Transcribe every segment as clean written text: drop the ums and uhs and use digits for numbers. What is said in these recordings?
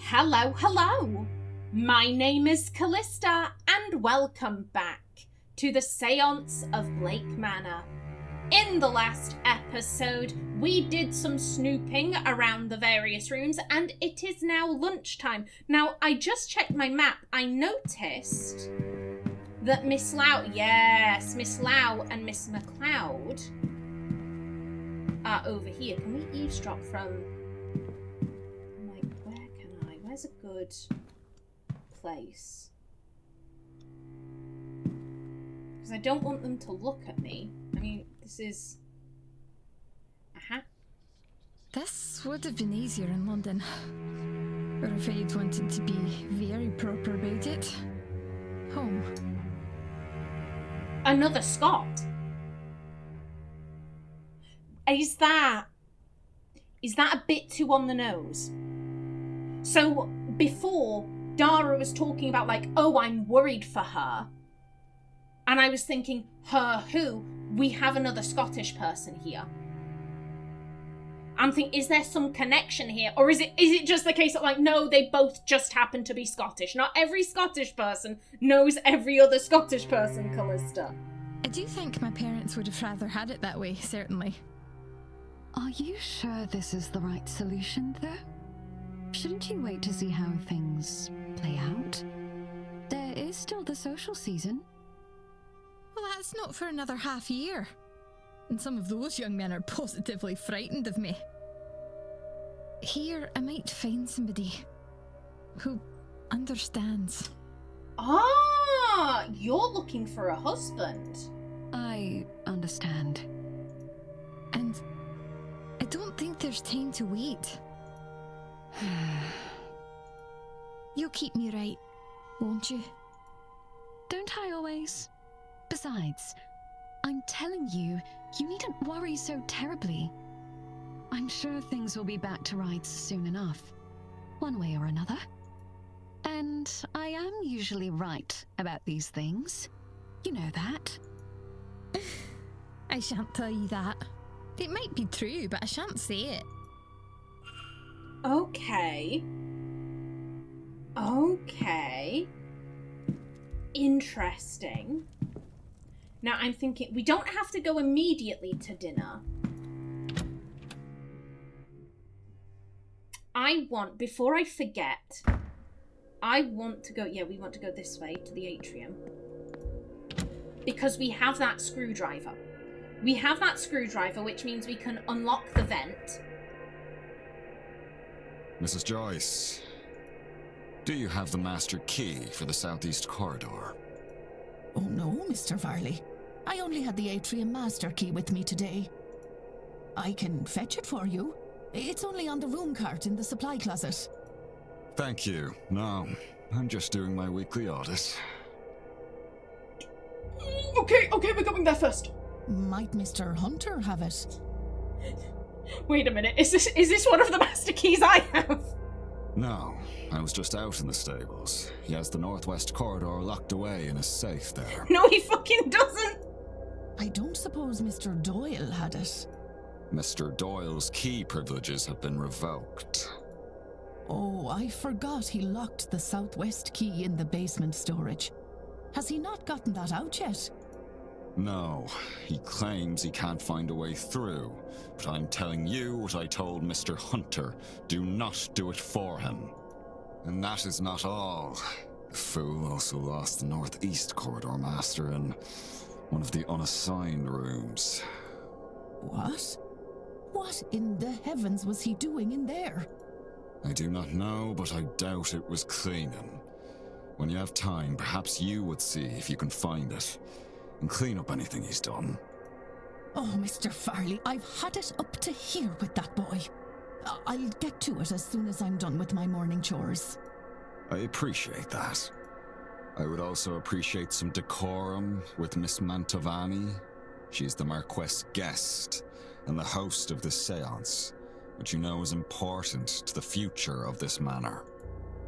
Hello, hello! My name is Callista, and welcome back to the Séance of Blake Manor. In the last episode, we did some snooping around the various rooms, and it is now lunchtime. Now, I just checked my map. I noticed that Miss Lau and Miss McLeod are over here. Can we eavesdrop from... Where's a good place? Because I don't want them to look at me. I mean, this is... Aha. This would have been easier in London. Or if I'd wanted to be very proper about it. Home. Another Scot? Is that a bit too on the nose? So, before, Dara was talking about, like, oh, I'm worried for her. And I was thinking, her who? We have another Scottish person here. I'm thinking, is there some connection here? Or is it just the case that, like, no, they both just happen to be Scottish? Not every Scottish person knows every other Scottish person, Callista. I do think my parents would have rather had it that way, certainly. Are you sure this is the right solution, though? Shouldn't you wait to see how things play out? There is still the social season. Well, that's not for another half year. And some of those young men are positively frightened of me. Here, I might find somebody who understands. Ah, you're looking for a husband. I understand. And I don't think there's time to wait. You'll keep me right, won't you? Don't I always? Besides, I'm telling you, you needn't worry so terribly. I'm sure things will be back to rights soon enough, one way or another. And I am usually right about these things. You know that. I shan't tell you that. It might be true, but I shan't say it. Okay. Interesting. Now I'm thinking, we don't have to go immediately to dinner. Before I forget, I want to go, we want to go this way to the atrium. Because we have that screwdriver. Which means we can unlock the vent. Mrs. Joyce, do you have the master key for the southeast corridor? Oh no, Mr. Varley. I only had the atrium master key with me today. I can fetch it for you. It's only on the room cart in the supply closet. Thank you. No, I'm just doing my weekly audit. Okay, we're going there first. Might Mr. Hunter have it? Wait a minute, is this one of the master keys I have? No, I was just out in the stables. He has the northwest corridor locked away in a safe there. No, he fucking doesn't! I don't suppose Mr. Doyle had it. Mr. Doyle's key privileges have been revoked. Oh, I forgot he locked the southwest key in the basement storage. Has he not gotten that out yet? No, he claims he can't find a way through, but I'm telling you what I told Mr. Hunter. Do not do it for him. And that is not all. The fool also lost the northeast corridor master in one of the unassigned rooms. What? What in the heavens was he doing in there? I do not know, but I doubt it was cleaning. When you have time, perhaps you would see if you can find it. And clean up anything he's done. Oh, Mr. Farley, I've had it up to here with that boy. I'll get to it as soon as I'm done with my morning chores. I appreciate that. I would also appreciate some decorum with Miss Mantovani. She's the Marquess' guest and the host of this séance, which you know is important to the future of this manor.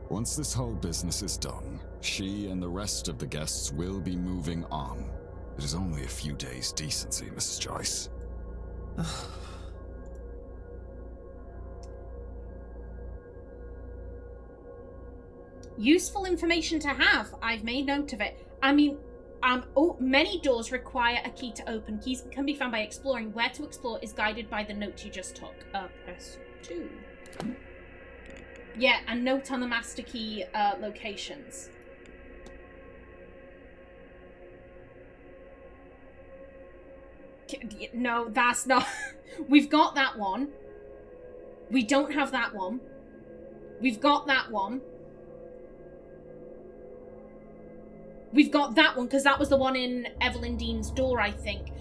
Once this whole business is done, she and the rest of the guests will be moving on. It is only a few days' decency, Mrs. Joyce. Useful information to have. I've made note of it. I mean, many doors require a key to open. Keys can be found by exploring. Where to explore is guided by the note you just took. Press 2. Yeah, a note on the master key locations. No, that's not... We've got that one. We don't have that one. We've got that one. We've got that one, because that was the one in Evelyn Deane's door, I think.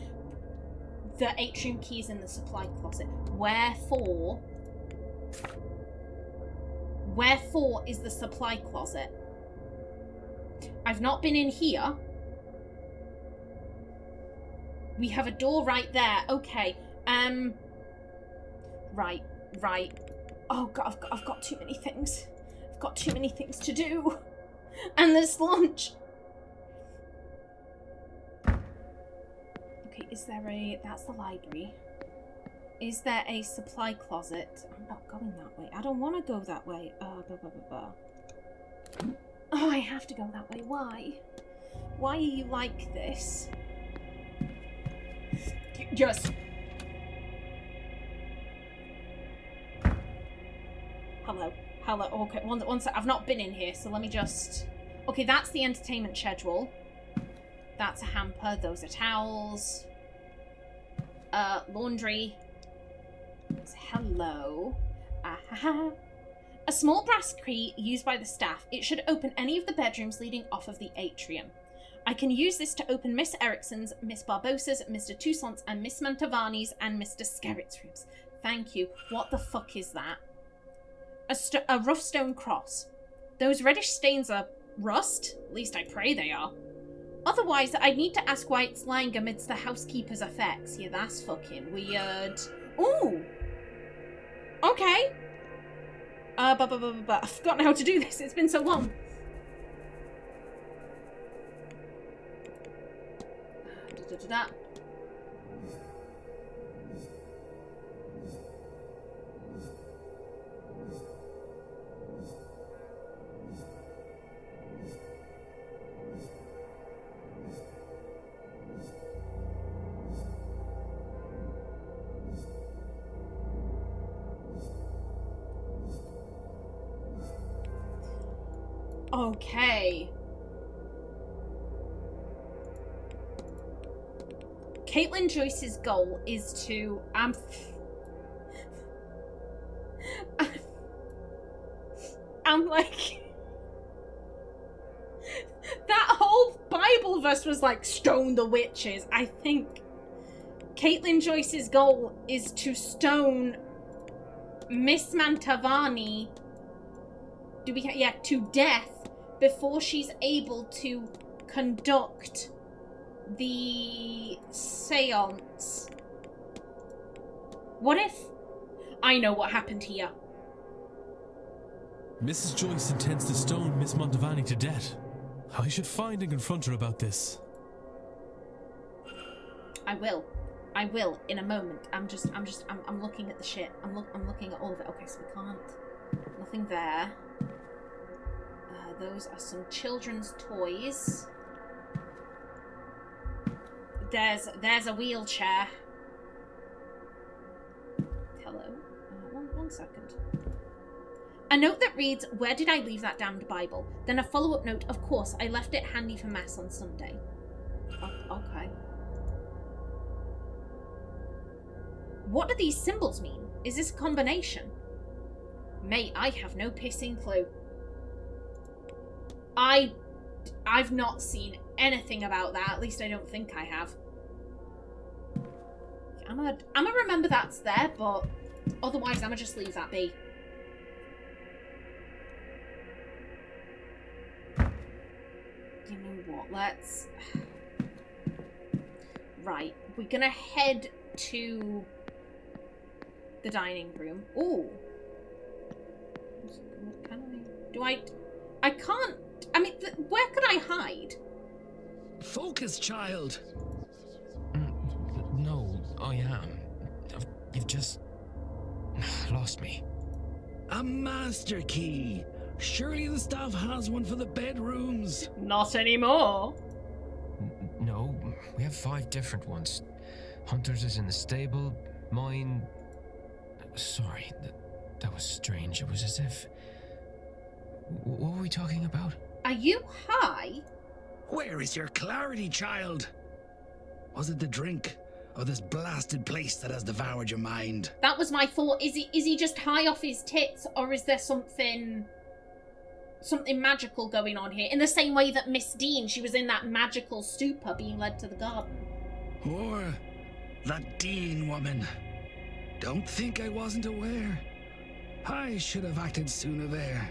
The atrium key is in the supply closet. Wherefore is the supply closet? I've not been in here. We have a door right there. Okay. Right. Oh god, I've got too many things. I've got too many things to do. And there's lunch. Okay, is there a... That's the library. Is there a supply closet? I'm not going that way. I don't want to go that way. Oh, I have to go that way. Why? Why are you like this? Just... Hello. Okay, one sec. I've not been in here, so let me just... Okay, that's the entertainment schedule. That's a hamper. Those are towels. Laundry. Hello. A small brass key used by the staff. It should open any of the bedrooms leading off of the atrium. I can use this to open Miss Erickson's, Miss Barbossa's, Mr. Toussaint's, and Miss Mantovani's, and Mr. Skerritt's rooms. Thank you. What the fuck is that? A rough stone cross. Those reddish stains are rust? At least I pray they are. Otherwise, I'd need to ask why it's lying amidst the housekeeper's effects. Yeah, that's fucking weird. Ooh! Okay. I've forgotten how to do this. It's been so long. Okay. Caitlin Joyce's goal is to... I'm like... That whole Bible verse was like, stone the witches. I think Caitlin Joyce's goal is to stone Miss Mantovani to death before she's able to conduct the seance. What if... I know what happened here. Mrs. Joyce intends to stone Miss Mantovani to death. I should find and confront her about this. I will in a moment. I'm looking at the shit. I'm looking at all of it. Okay, so we can't... Nothing there. Those are some children's toys. There's a wheelchair. Hello. One second. A note that reads, "Where did I leave that damned Bible?" Then a follow-up note, "Of course, I left it handy for Mass on Sunday." Oh, okay. What do these symbols mean? Is this a combination? Mate, I have no pissing clue. I've not seen anything about that. At least I don't think I have. I'm gonna remember that's there, but otherwise I'm gonna just leave that be. You know what? Let's... Right, we're gonna head to the dining room. Ooh. What can I... Do I can't... I mean, where could I hide? Focus, child! No, I am. You've just... lost me. A master key! Surely the staff has one for the bedrooms. Not anymore. No, we have 5 different ones. Hunter's is in the stable, mine... Sorry, that was strange. It was as if... What were we talking about? Are you high? Where is your clarity, child? Was it the drink, or this blasted place that has devoured your mind? That was my thought. Is he just high off his tits, or is there something magical going on here? In the same way that Miss Deane, she was in that magical stupor being led to the garden. Or that Deane woman. Don't think I wasn't aware. I should have acted sooner there.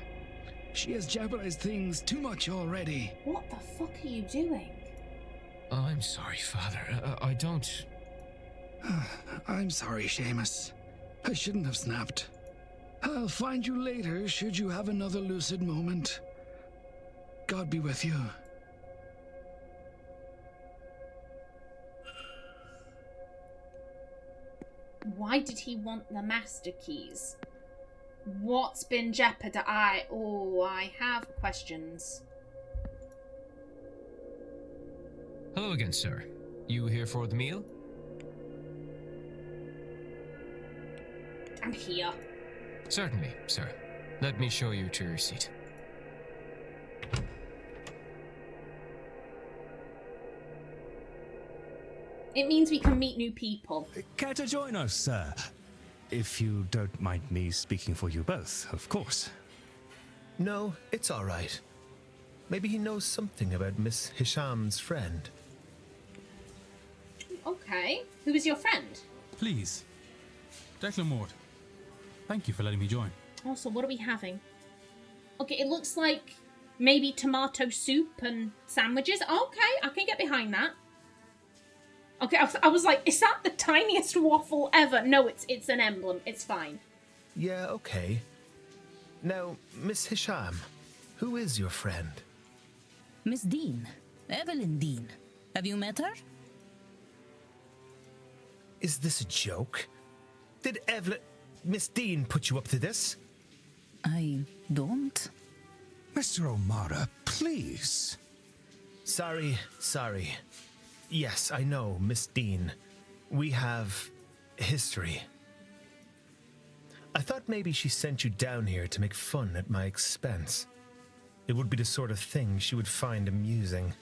She has jeopardized things too much already. What the fuck are you doing? I'm sorry, Father. I don't... I'm sorry, Seamus. I shouldn't have snapped. I'll find you later should you have another lucid moment. God be with you. Why did he want the master keys? What's been jeopardized? I have questions. Hello again, sir. You here for the meal? I'm here. Certainly, sir. Let me show you to your seat. It means we can meet new people. Care to join us, sir? If you don't mind me speaking for you both, of course. No, it's all right. Maybe he knows something about Miss Hisham's friend. Okay. Who is your friend? Please. Declan Ward. Thank you for letting me join. Also, what are we having? Okay, it looks like maybe tomato soup and sandwiches. Okay, I can get behind that. Okay, I was like, is that the tiniest waffle ever? No, it's an emblem. It's fine. Yeah, okay. Now, Miss Hisham, who is your friend? Miss Deane. Evelyn Deane. Have you met her? Is this a joke? Did Miss Deane put you up to this? I don't. Mr. O'Mara, please. Sorry. Yes, I know, Miss Deane. We have history. I thought maybe she sent you down here to make fun at my expense. It would be the sort of thing she would find amusing.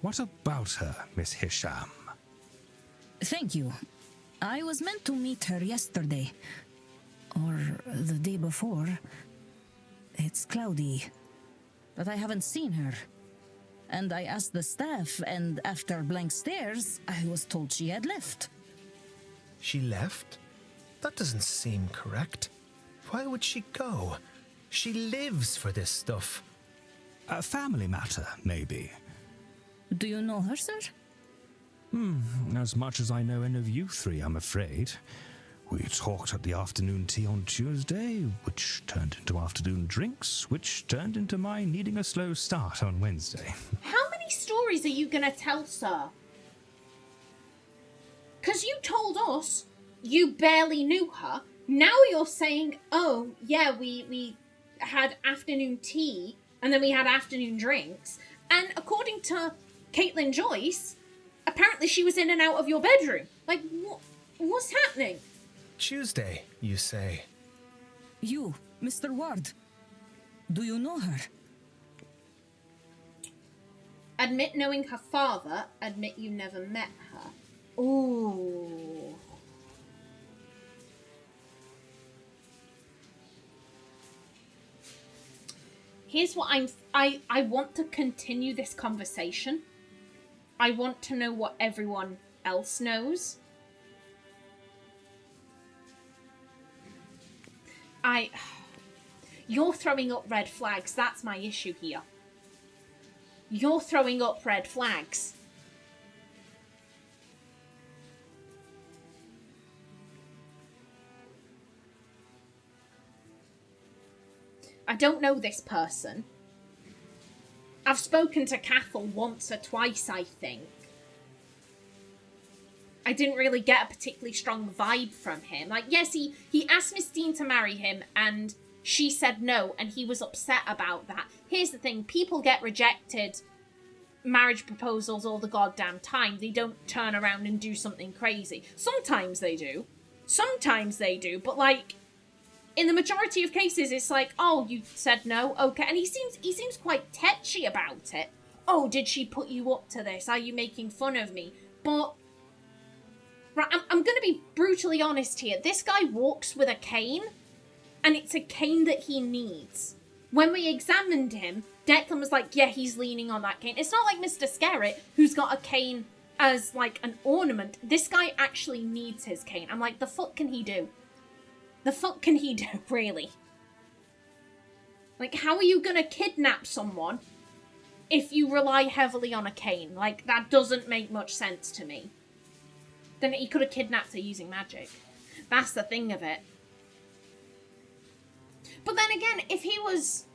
What about her, Miss Hisham? Thank you. I was meant to meet her yesterday. Or the day before. It's cloudy. But I haven't seen her. And I asked the staff, and after blank stares, I was told she had left. She left? That doesn't seem correct. Why would she go? She lives for this stuff. A family matter, maybe. Do you know her, sir? As much as I know any of you three, I'm afraid. We talked at the afternoon tea on Tuesday, which turned into afternoon drinks, which turned into my needing a slow start on Wednesday. How many stories are you gonna tell, sir? Because you told us you barely knew her. Now you're saying, oh, yeah, we had afternoon tea, and then we had afternoon drinks. And according to Caitlin Joyce, apparently she was in and out of your bedroom. Like, what's happening? Tuesday, you say? You, Mr. Ward. Do you know her? Admit knowing her father. Admit you never met her. Ooh. Here's what I want to continue this conversation. I want to know what everyone else knows. You're throwing up red flags. That's my issue here. You're throwing up red flags. I don't know this person. I've spoken to Cathal once or twice, I think. I didn't really get a particularly strong vibe from him. Like, yes, he asked Miss Deane to marry him, and she said no, and he was upset about that. Here's the thing, people get rejected marriage proposals all the goddamn time. They don't turn around and do something crazy. Sometimes they do, but like, in the majority of cases, it's like, oh, you said no, okay. And he seems quite tetchy about it. Oh, did she put you up to this? Are you making fun of me? But, right, I'm going to be brutally honest here. This guy walks with a cane, and it's a cane that he needs. When we examined him, Declan was like, yeah, he's leaning on that cane. It's not like Mr. Scarrett, who's got a cane as, like, an ornament. This guy actually needs his cane. I'm like, the fuck can he do? The fuck can he do, really? Like, how are you gonna kidnap someone if you rely heavily on a cane? Like, that doesn't make much sense to me. Then he could have kidnapped her using magic. That's the thing of it. But then again, if he was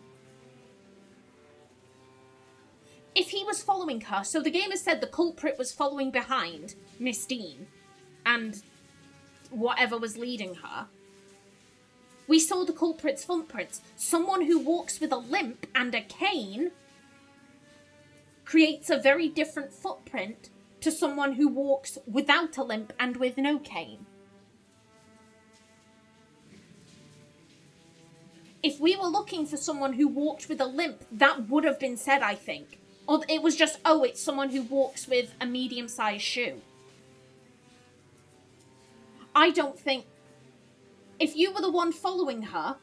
following her, so the game has said the culprit was following behind Miss Deane and whatever was leading her. We saw the culprit's footprints. Someone who walks with a limp and a cane creates a very different footprint to someone who walks without a limp and with no cane. If we were looking for someone who walked with a limp, that would have been said, I think. Or it was just, oh, it's someone who walks with a medium-sized shoe. I don't think... If you were the one following her,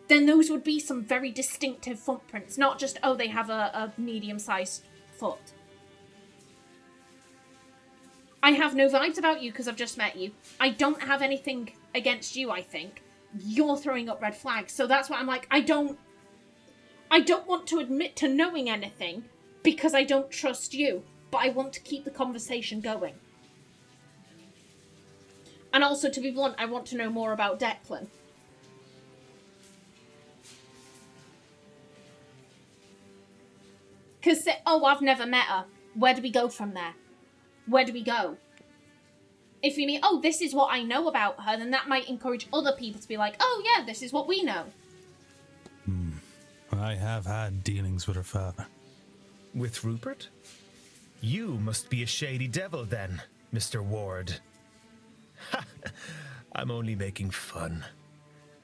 then those would be some very distinctive footprints. Not just, oh, they have a medium-sized foot. I have no vibes about you because I've just met you. I don't have anything against you, I think. You're throwing up red flags. So that's why I'm like, I don't want to admit to knowing anything because I don't trust you. But I want to keep the conversation going. And also, to be blunt, I want to know more about Declan. Because, oh, I've never met her. Where do we go from there? Where do we go? If we mean, oh, this is what I know about her, then that might encourage other people to be like, oh, yeah, this is what we know. I have had dealings with her father. With Rupert? You must be a shady devil then, Mr. Ward. I'm only making fun.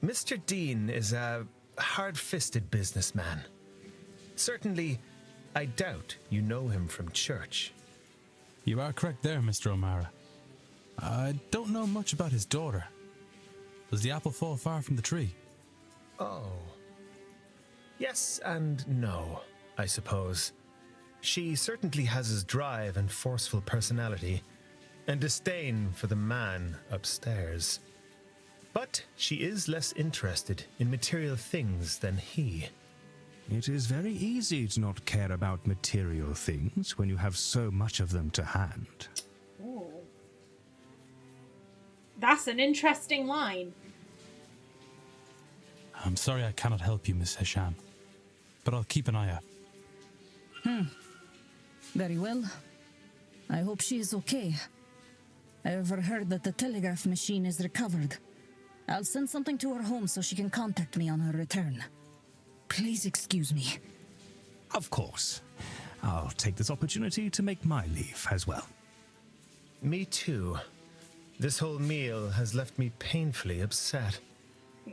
Mr. Deane is a hard-fisted businessman. Certainly, I doubt you know him from church. You are correct there, Mr. O'Mara. I don't know much about his daughter. Does the apple fall far from the tree? Oh. Yes and no, I suppose. She certainly has his drive and forceful personality, and disdain for the man upstairs. But she is less interested in material things than he. It is very easy to not care about material things when you have so much of them to hand. Ooh. That's an interesting line. I'm sorry I cannot help you, Miss Hisham, but I'll keep an eye out. Very well. I hope she is okay. I overheard that the telegraph machine is recovered. I'll send something to her home so she can contact me on her return. Please excuse me. Of course. I'll take this opportunity to make my leave as well. Me too. This whole meal has left me painfully upset.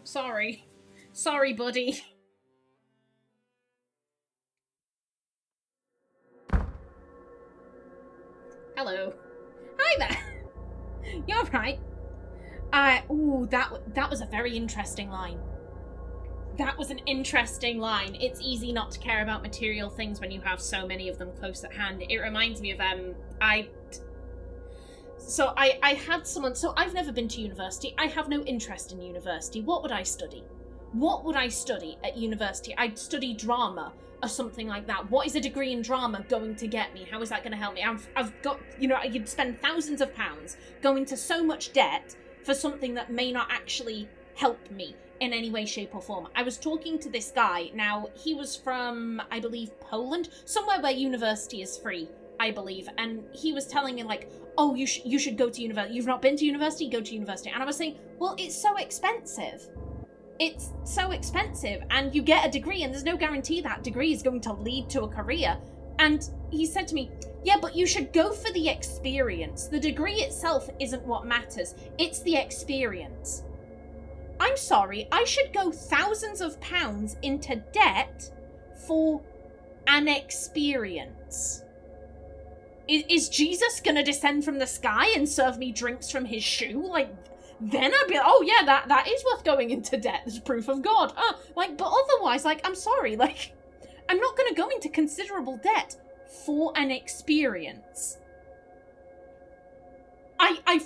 Sorry. Sorry, buddy. Hello. Hi there. You're right. Ooh, that was a very interesting line. That was an interesting line. It's easy not to care about material things when you have so many of them close at hand. It reminds me of, I had someone, so I've never been to university. I have no interest in university. What would I study? What would I study at university? I'd study drama or something like that. What is a degree in drama going to get me? How is that going to help me? I've got, you'd spend thousands of pounds going to so much debt for something that may not actually help me in any way, shape or form. I was talking to this guy. Now, he was from, I believe, Poland, somewhere where university is free, I believe. And he was telling me like, oh, you should go to university. You've not been to university? Go to university. And I was saying, well, it's so expensive. it's so expensive, and you get a degree, and there's no guarantee that degree is going to lead to a career. And he said to me, yeah, but you should go for the experience. The degree itself isn't what matters. It's the experience. I'm sorry, I should go thousands of pounds into debt for an experience. Is Jesus gonna descend from the sky and serve me drinks from his shoe? Like, then I'd be like, oh yeah, that is worth going into debt. There's proof of God. But otherwise, like, I'm sorry, like, I'm not gonna go into considerable debt for an experience.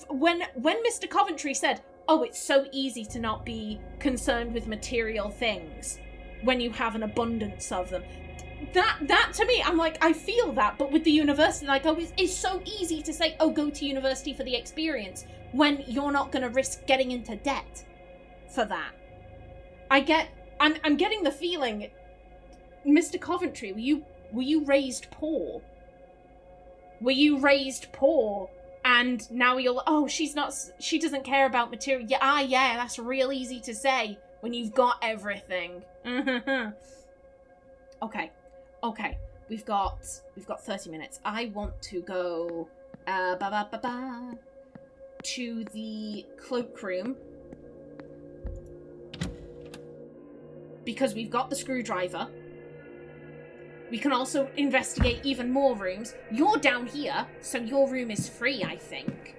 When Mr. Coventry said, oh, it's so easy to not be concerned with material things when you have an abundance of them. That to me, I'm like, I feel that, but with the university, like, oh, it's so easy to say, oh, go to university for the experience when you're not going to risk getting into debt for that. I'm getting the feeling, Mr. Coventry, were you raised poor? Were you raised poor? And now she doesn't care about material. Yeah, that's real easy to say when you've got everything. Okay. We've got 30 minutes. I want to go to the cloakroom because we've got the screwdriver. We can also investigate even more rooms. You're down here, so your room is free, I think.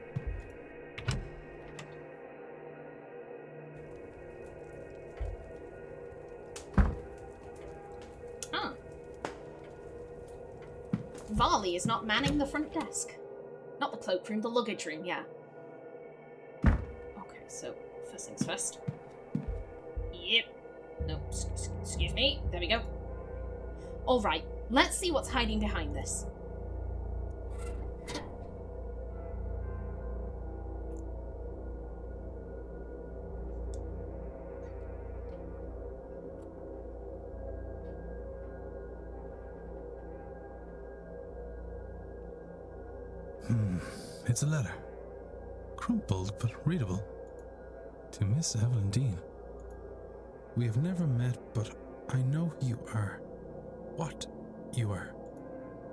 Varley is not manning the front desk. Not the cloakroom, the luggage room, yeah. Okay, so first things first. Yep. No, excuse me. There we go. Alright, let's see what's hiding behind this. It's a letter. Crumpled but readable. To Miss Evelyn Deane. We have never met, but I know who you are. What you are.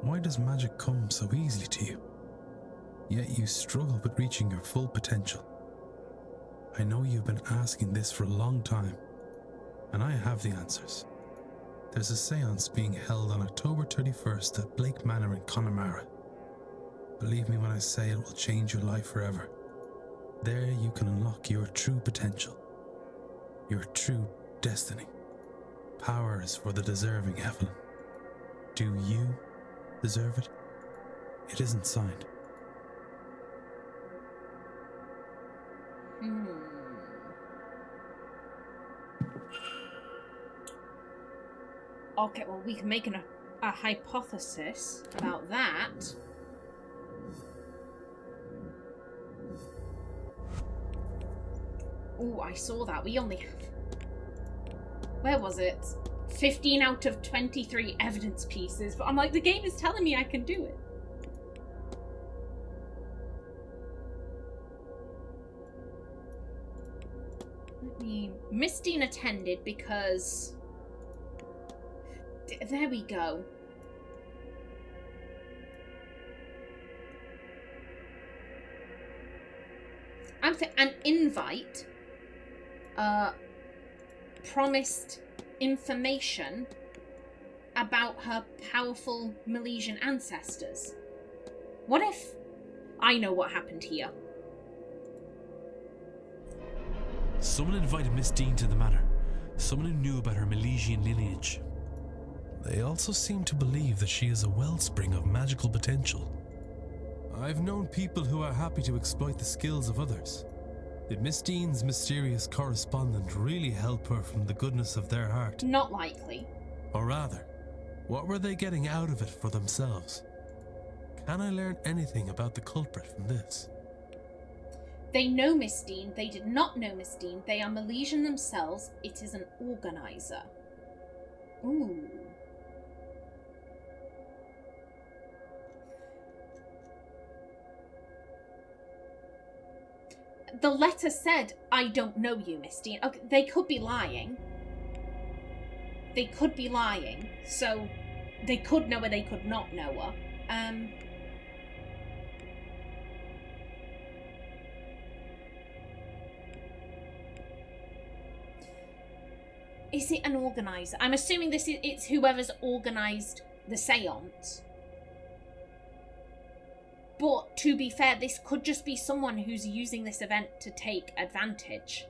Why does magic come so easily to you? Yet you struggle with reaching your full potential. I know you've been asking this for a long time, and I have the answers. There's a seance being held on October 31st at Blake Manor in Connemara. Believe me when I say it will change your life forever. There you can unlock your true potential, your true destiny. Power is for the deserving, Evelyn. Do you deserve it? It isn't signed. Okay, well, we can make a hypothesis about that. Ooh, I saw that. We only have... Where was it? 15 out of 23 evidence pieces. But I'm like, the game is telling me I can do it. Miss Deane attended because... There we go. An invite promised information about her powerful Milesian ancestors. What if I know what happened here? Someone invited Miss Deane to the manor. Someone who knew about her Milesian lineage. They also seem to believe that she is a wellspring of magical potential. I've known people who are happy to exploit the skills of others. Did Miss Deane's mysterious correspondent really help her from the goodness of their heart? Not likely. Or rather, what were they getting out of it for themselves? Can I learn anything about the culprit from this? They know Miss Deane. They did not know Miss Deane. They are Milesian themselves. It is an organizer. Ooh. The letter said, I don't know you, Miss Deane. Okay, they could be lying. They could be lying. So, they could know her, they could not know her. Is it an organizer? I'm assuming it's whoever's organised the seance. But to be fair, this could just be someone who's using this event to take advantage.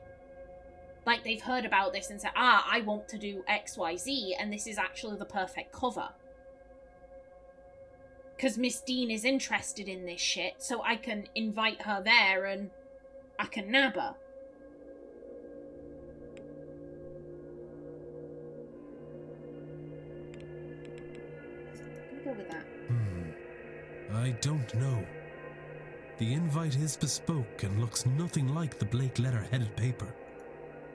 Like they've heard about this and said, I want to do XYZ, and this is actually the perfect cover. Because Miss Deane is interested in this shit, so I can invite her there and I can nab her. Go with that. I don't know. The invite is bespoke and looks nothing like the Blake letter-headed paper.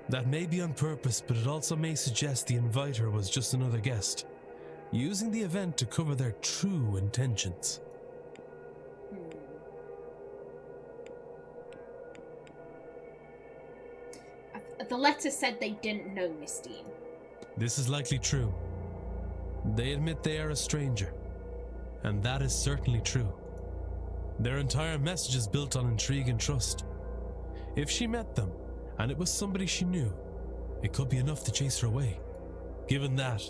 That may be on purpose, but it also may suggest the inviter was just another guest, using the event to cover their true intentions. The letter said they didn't know Miss Deane. This is likely true. They admit they are a stranger, and that is certainly true. Their entire message is built on intrigue and trust. If she met them, and it was somebody she knew, it could be enough to chase her away. Given that,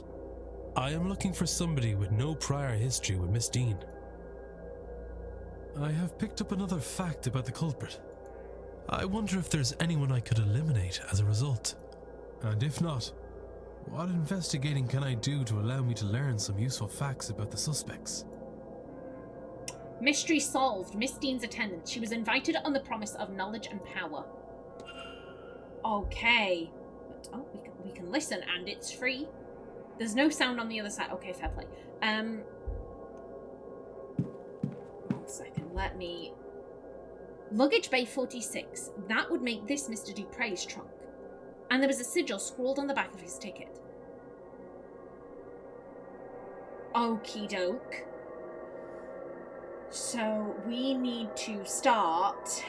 I am looking for somebody with no prior history with Miss Deane. I have picked up another fact about the culprit. I wonder if there's anyone I could eliminate as a result. And if not, what investigating can I do to allow me to learn some useful facts about the suspects? Mystery solved. Miss Deane's attendant. She was invited on the promise of knowledge and power. Okay. But, we can listen, and it's free. There's no sound on the other side. Okay, fair play. 1 second. Let me... Luggage bay 46. That would make this Mr. Dupre's trunk. And there was a sigil scrawled on the back of his ticket. Okie doke. So we need to start...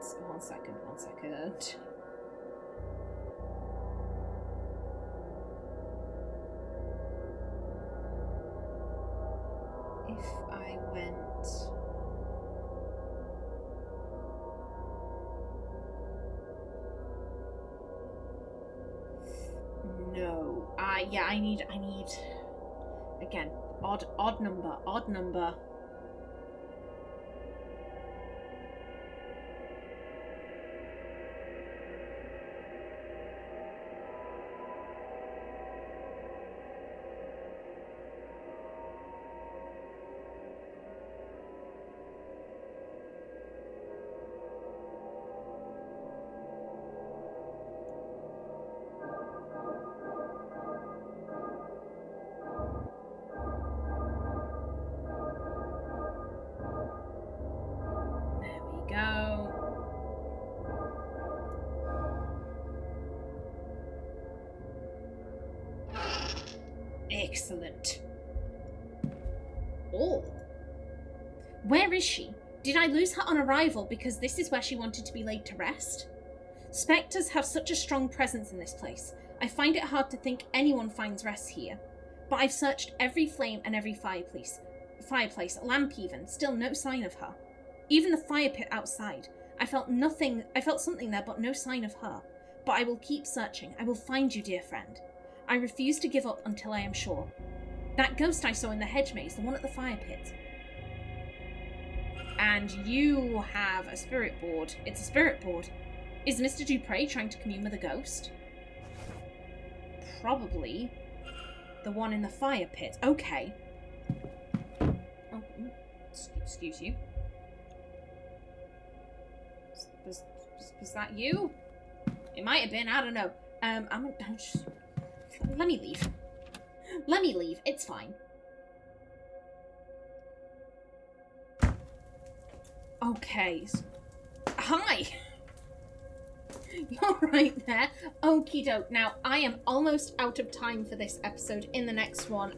One second. If I went... No. Yeah, I need... Again, odd number. Excellent. Oh. Where is she? Did I lose her on arrival because this is where she wanted to be laid to rest? Spectres have such a strong presence in this place. I find it hard to think anyone finds rest here. But I've searched every flame and every fireplace, lamp even, still no sign of her. Even the fire pit outside. I felt something there, but no sign of her. But I will keep searching. I will find you, dear friend. I refuse to give up until I am sure. That ghost I saw in the hedge maze, the one at the fire pit. And you have a spirit board. It's a spirit board. Is Mr. Dupre trying to commune with a ghost? Probably. The one in the fire pit. Okay. Oh, excuse you. Was that you? It might have been. I don't know. Let me leave. Let me leave. It's fine. Okay. Hi. You're right there. Okie doke. Now, I am almost out of time for this episode. In the next one,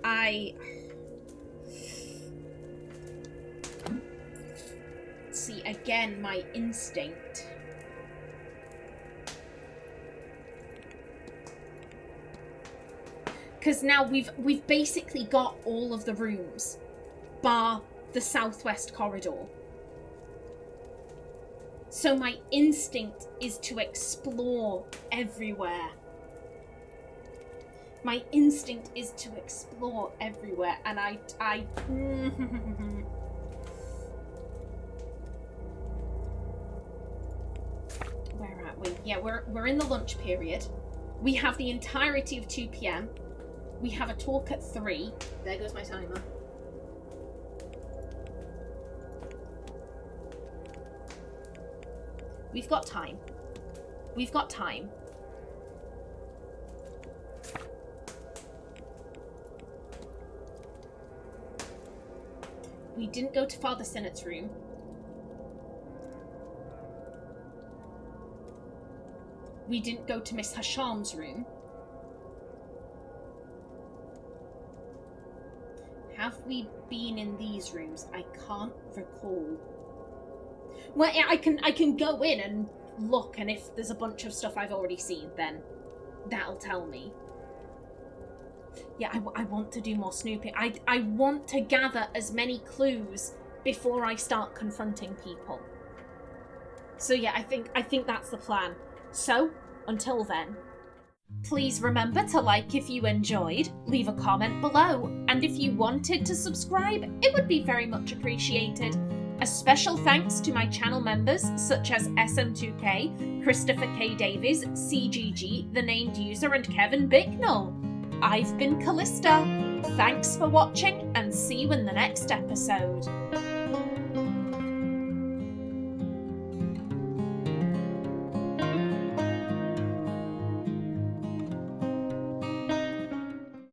see, again, my instinct. Because now we've basically got all of the rooms, bar the southwest corridor. So my instinct is to explore everywhere. My instinct is to explore everywhere, and I where are we? Yeah, we're in the lunch period. We have the entirety of 2 p.m. We have a talk at 3. There goes my timer. We've got time. We've got time. We didn't go to Father Sinnott's room. We didn't go to Miss Hasham's room. Have we been in these rooms? I can't recall. Well, I can go in and look, and if there's a bunch of stuff I've already seen, then that'll tell me. Yeah, I want to do more snooping. I want to gather as many clues before I start confronting people. So yeah, I think that's the plan. So, until then, please remember to like if you enjoyed, leave a comment below, and if you wanted to subscribe, it would be very much appreciated. A special thanks to my channel members such as SM2K, Christopher K. Davies, CGG, The Named User, and Kevin Bicknell. I've been Kallista. Thanks for watching, and see you in the next episode.